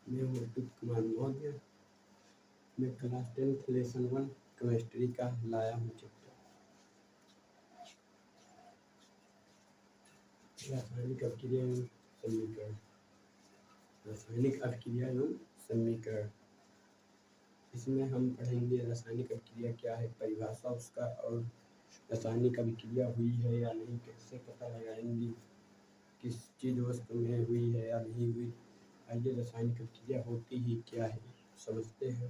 मैं हूँ अर्पित कुमार मौर्य। मैं क्लास 10th लेसन 1 केमिस्ट्री का लाया हूँ चैप्टर रासायनिक अभिक्रिया एवं समीकरण। रासायनिक अभिक्रिया एवं समीकरण, इसमें हम पढ़ेंगे रासायनिक अभिक्रिया क्या है, परिभाषा उसका, और रासायनिक अभिक्रिया हुई है या नहीं, कैसे पता लगाएंगे, किस चीज़ वस्तु में हुई है या नहीं हुई। आइए रासायनिक अभिक्रिया होती ही क्या है समझते हैं।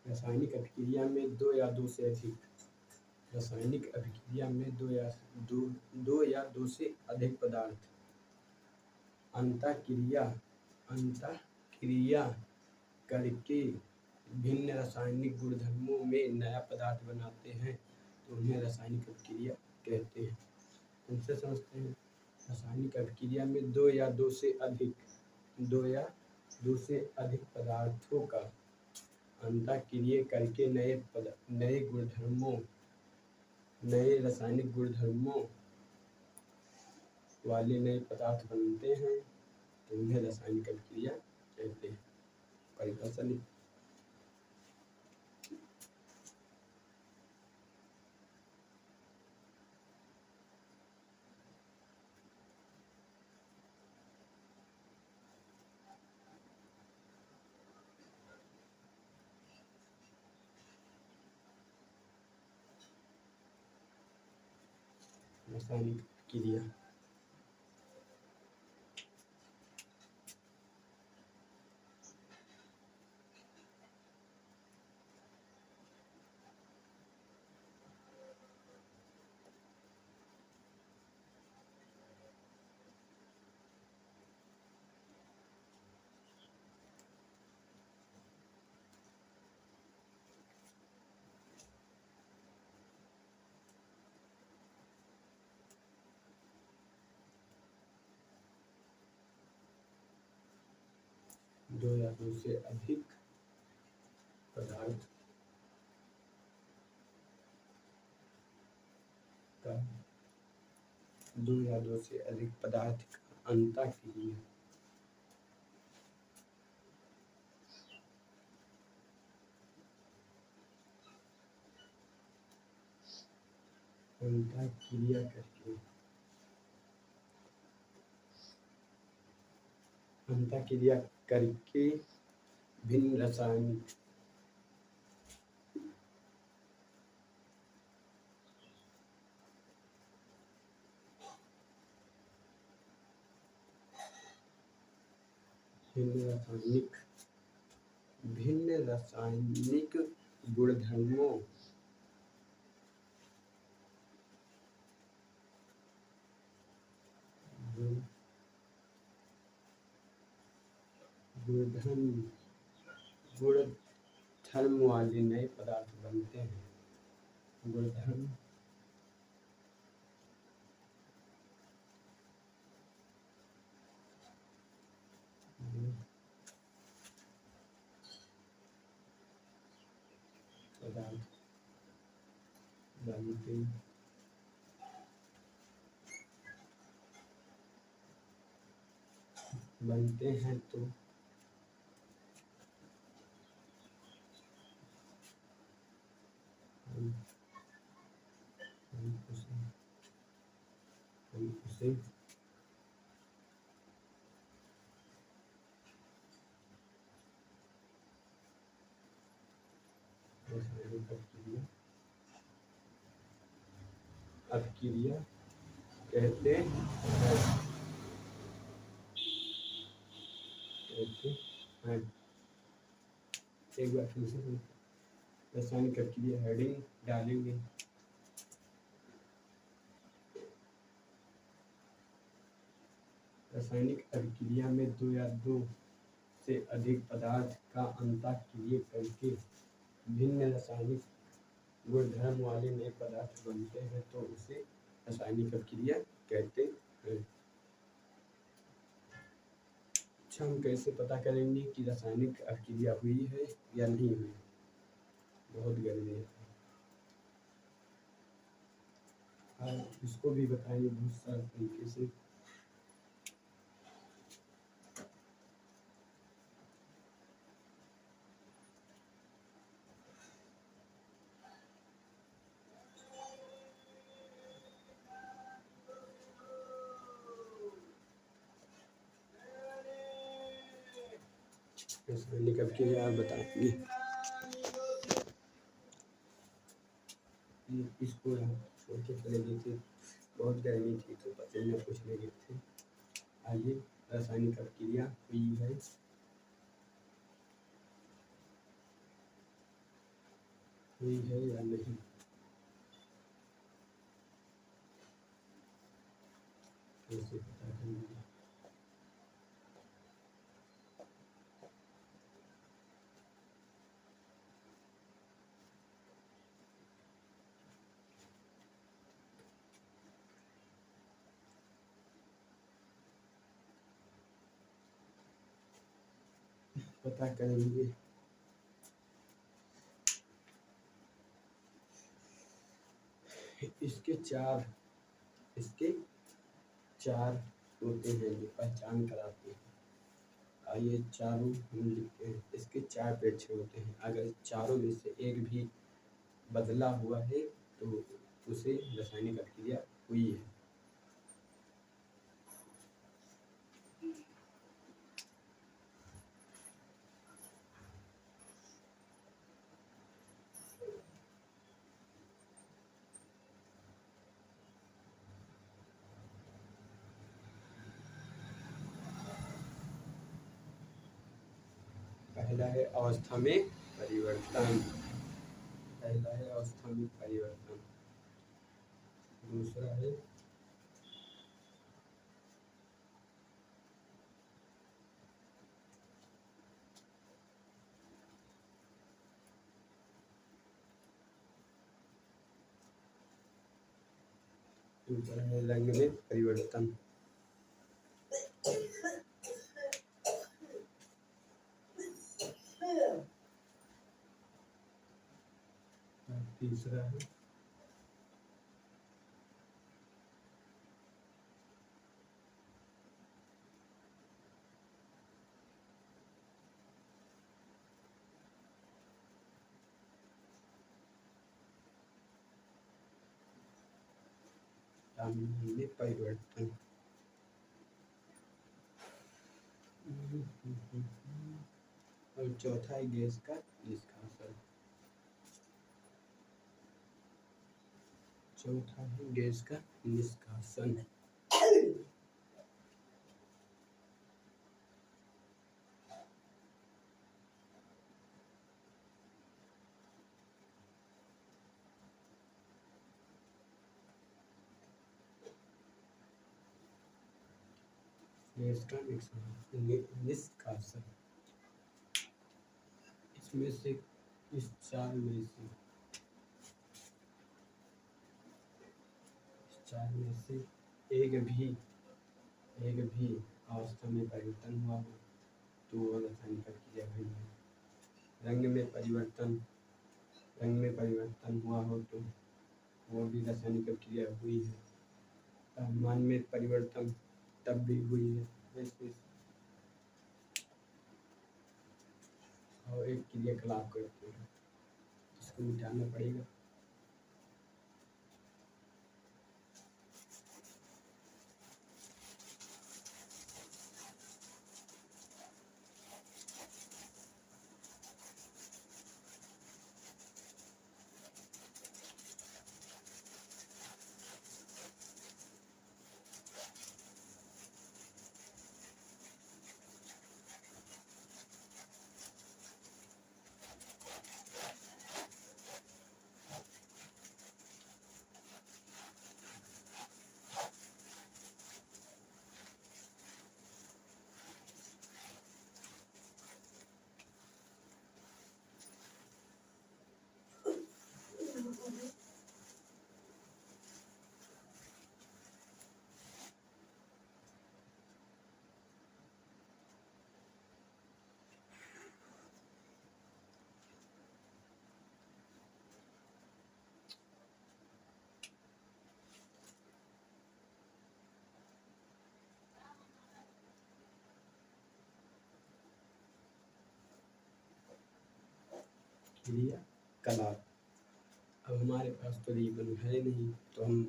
रासायनिक अभिक्रिया में दो या दो से अधिक रासायनिक अभिक्रिया में दो या दो से अधिक पदार्थ अंतःक्रिया करके भिन्न रासायनिक गुणधर्मों में नया पदार्थ बनाते हैं तो उन्हें रासायनिक अभिक्रिया कहते हैं। उनसे समझते हैं। रासायनिक अभिक्रिया में दो या दो से अधिक पदार्थों का अंतःक्रिया करके नए रासायनिक गुणधर्मों वाले नए पदार्थ बनते हैं तो उन्हें रासायनिक अभिक्रिया कहते हैं। परिभाषा रासायनिक अभिक्रिया दो या दो से अधिक पदार्थ का अंतःक्रिया करके भिन्न रासायनिक गुणधर्मों गुणधर्म वाले नए पदार्थ बनते हैं। गुणधर्म पदार्थ बनते हैं तो हम उसे रासायनिक अभिक्रिया कहते हैं। एक बार फिर से रासायनिक अभिक्रिया हेडिंग डालेंगे। रासायनिक अभिक्रिया में दो या दो से अधिक पदार्थ का अंतःक्रिया करके भिन्न रासायनिक गुणधर्म वाले नए पदार्थ बनते हैं तो उसे रासायनिक अभिक्रिया कहते हैं। अच्छा, हम कैसे पता करेंगे कि रासायनिक अभिक्रिया हुई है या नहीं हुई? बहुत गर्मी है और इसको भी बताएंगे बहुत सारे तरीके से। रासायनिक अभिक्रिया बताएंगे। इसको छोड़ के चले गए थे, बहुत गर्मी थी तो पसीना पूछने गए थे। आइए, रासायनिक अभिक्रिया हुई है। हुई है या नहीं, कैसे पता करेंगे? पता करेंगे। इसके चार होते हैं जो पहचान कराते हैं। आइए, चारों हम लिखते हैं। इसके चार पेड़ होते हैं। अगर चारों में से एक भी बदला हुआ है तो उसे रासायनिक अभिक्रिया हुई है। पहला है अवस्था में परिवर्तन। पहला है अवस्था में परिवर्तन। दूसरा है रंग में परिवर्तन। तीसरा है रंग में परिवर्तन। और चौथा है गैस का निष्कासन। चौथा है गैस का निष्कासन। गैस का निष्कासन। इसमें से इस चार में से एक भी अवस्था में परिवर्तन हुआ हो तो वह रासायनिक अभिक्रिया हुई है। रंग में परिवर्तन हुआ हो तो वो भी रासायनिक अभिक्रिया हुई है। तापमान में परिवर्तन तब भी हुई है। वैसे और एक क्रियाकलाप करते हैं, इसको मिटाना पड़ेगा। क्रियाकलाप। अब हमारे पास तो रिबन है नहीं तो हम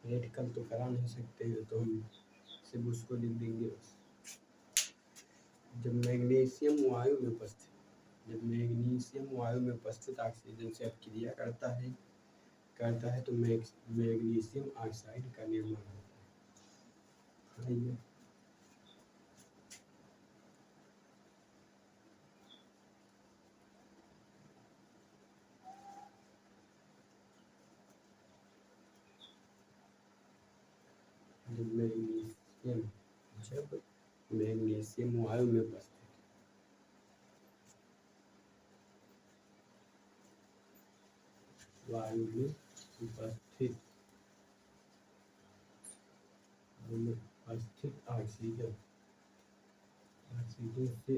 प्रैक्टिकल तो करा नहीं सकते हैं, तो हम सिर्फ उसको लिख देंगे। जब मैग्नीशियम वायु में उपस्थित ऑक्सीजन से अपक्रिया करता है तो मैग्नीशियम ऑक्साइड का निर्माण होता है। जब मैग्नीशियम वायु में उपस्थित ऑक्सीजन से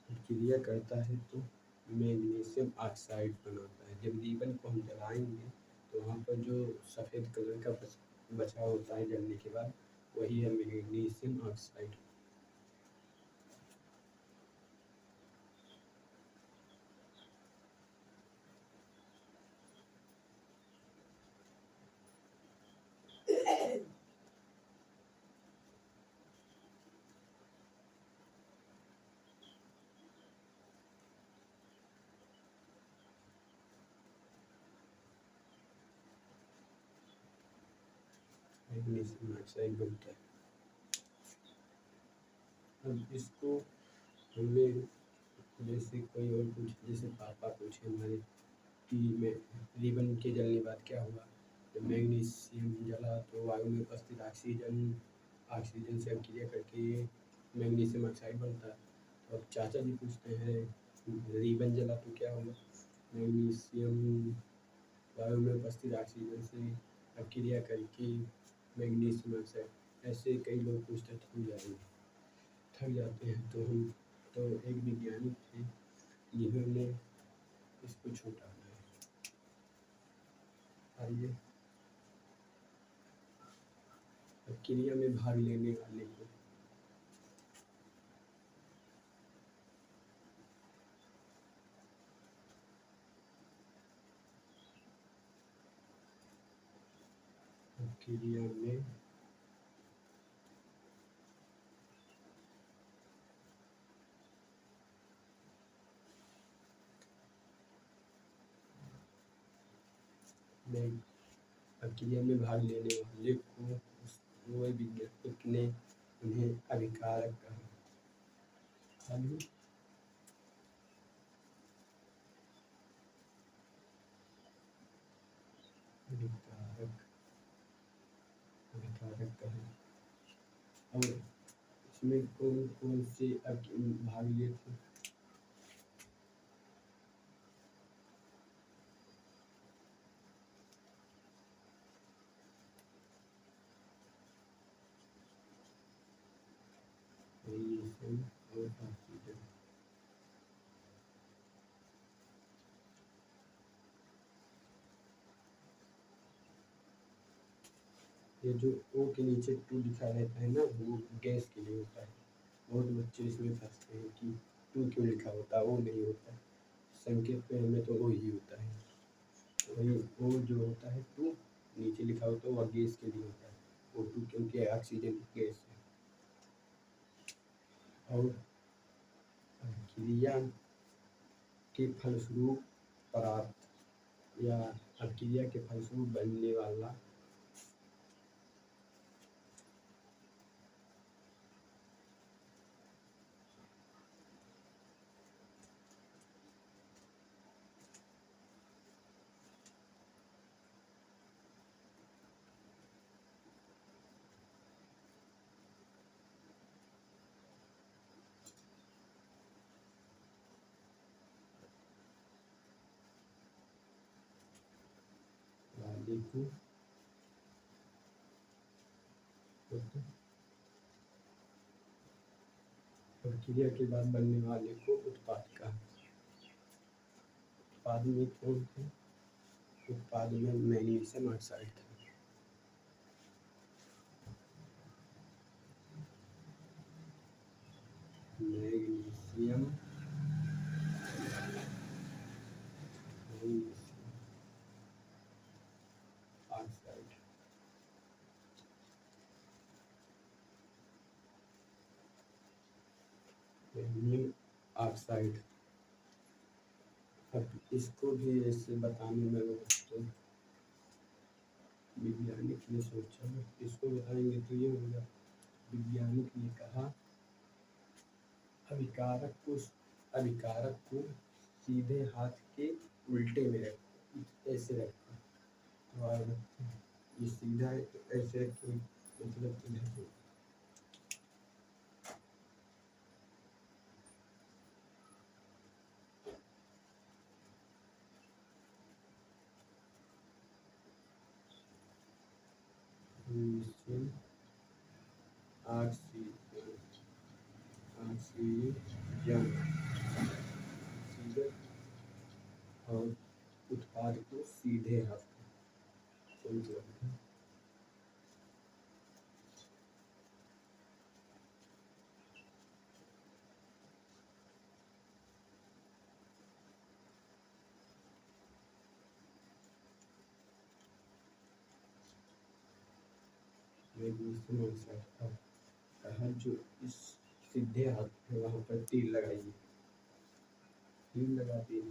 अपक्रिया करता है तो मैग्नीशियम ऑक्साइड बनाता है। जब रिबन को हम जलाएंगे तो वहाँ पर जो सफ़ेद कलर का बचा होता है जलने के बाद, वही है मैग्नीशियम ऑक्साइड। मैग्नीशियम ऑक्साइड बनता है। अब इसको हमें जैसे कोई और पूछे, जैसे पापा पूछे हमारे कि में रिबन के जलने बाद क्या हुआ, जब मैग्नीशियम जला तो वायु में उपस्थित ऑक्सीजन से अपक्रिया करके मैग्नीशियम ऑक्साइड बनता है। तो अब चाचा जी पूछते हैं रिबन जला तो क्या हुआ, मैग्नीशियम वायु में उपस्थित ऑक्सीजन से अपक्रिया करके मैग्नीशियम ऑक्साइड। ऐसे कई लोग पूछते थक जाते हैं। तो एक वैज्ञानिक थे जिन्होंने इसको छोटा बनाया। आइए प्रक्रिया में भाग लेने वाले को प्रक्रिया में भाग लेने वाले को वो वैज्ञानिक ने उन्हें अभिकारक कहा। अभिकारक कहा। और इसमें कौन कौन से भाग लिए थे, और ऑक्सीजन। ये जो ओ के नीचे 2 लिखा रहता है ना, वो गैस के लिए होता है। बहुत बच्चे इसमें फंसते हैं कि 2 क्यों लिखा होता है, वो नहीं होता है। संकेत पे हमें तो वो ही होता है। वही वो जो होता है 2 नीचे लिखा होता है, वह गैस के लिए होता है। वो 2 क्योंकि ऑक्सीजन गैस है। और क्रिया के फलस्वरूप प्राप्त या अभिक्रिया के फलस्वरूप बनने वाला देखो प्रक्रिया के बाद बनने वाले को उत्पाद का। उत्पाद में कौन थे, उत्पाद में मैग्नीशियम ऑक्साइड था। Magnesium oxide. Magnesium oxide. अब इसको भी ऐसे बताने में बहुत वैज्ञानिक ने सोचा, इसको बताएंगे तो ये होगा। वैज्ञानिक ने कहा अभिकारक को सीधे हाथ के उल्टे में रखो, ऐसे रखो और ये सीधा ऐसे रखो, मतलब इधर से। ऑक्सीजन और उत्पाद को सीधे हाथ मैग्नीशियम ऑक्साइड। कहा जो इस सीधे हाथ है वहाँ पर तीर लगाइए, तीर लगा दिए।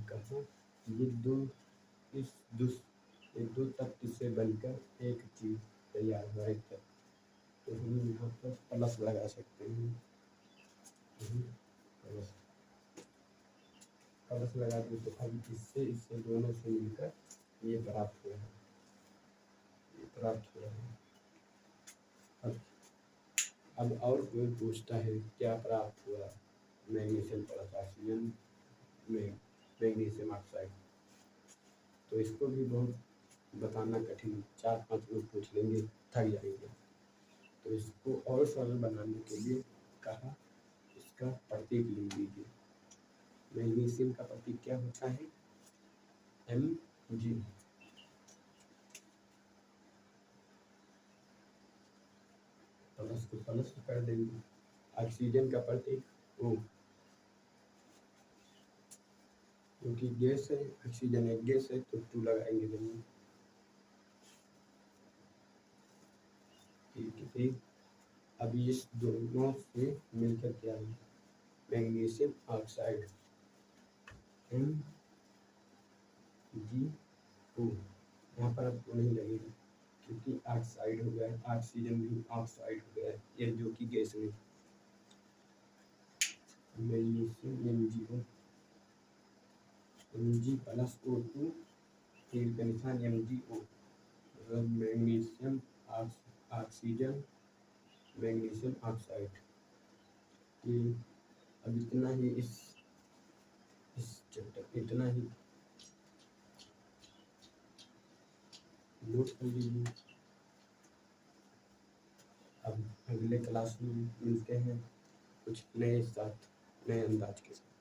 कहा ये दो तत्व से बनकर एक चीज तैयार हुआ है। तो हम यहाँ पर प्लस लगा सकते हैं। प्लस लगा दें तो अब इससे दोनों से मिलकर ये प्राप्त हुआ है, ये प्राप्त हुआ है। अब और कोई पूछता है क्या प्राप्त हुआ, मैग्नीशियम प्लस ऑक्सीजन में मैग्नीशियम ऑक्साइड, तो इसको भी बहुत बताना कठिन, 4-5 लोग पूछ लेंगे, थक जाएंगे। तो इसको और सरल बनाने के लिए कहा इसका प्रतीक लिख लीजिए। मैग्नीशियम का प्रतीक क्या होता है? Mg। प्लस को प्लस कर देंगे। ऑक्सीजन का प्रतीक O, क्योंकि गैस है, ऑक्सीजन एक गैस है तो 2 लगाएंगे जरूर। ठीक। अब इस दोनों से मिलकर क्या है? Magnesium oxide MgO। यहाँ पर आपको नहीं लगेगा क्योंकि ऑक्साइड हो गया है, ऑक्सीजन भी ऑक्साइड हो गया है, ये जो कि गैस नहीं। Magnesium MgO, Mg plus O2 तीर का निशान MgO, मतलब मैग्नीशियम ऑक्सीजन मैग्नीशियम ऑक्साइड। ये अब इतना ही इस चैप्टर इतना ही नोट कर लीजिए। अब अगले क्लास में मिलते हैं कुछ नए अंदाज के साथ।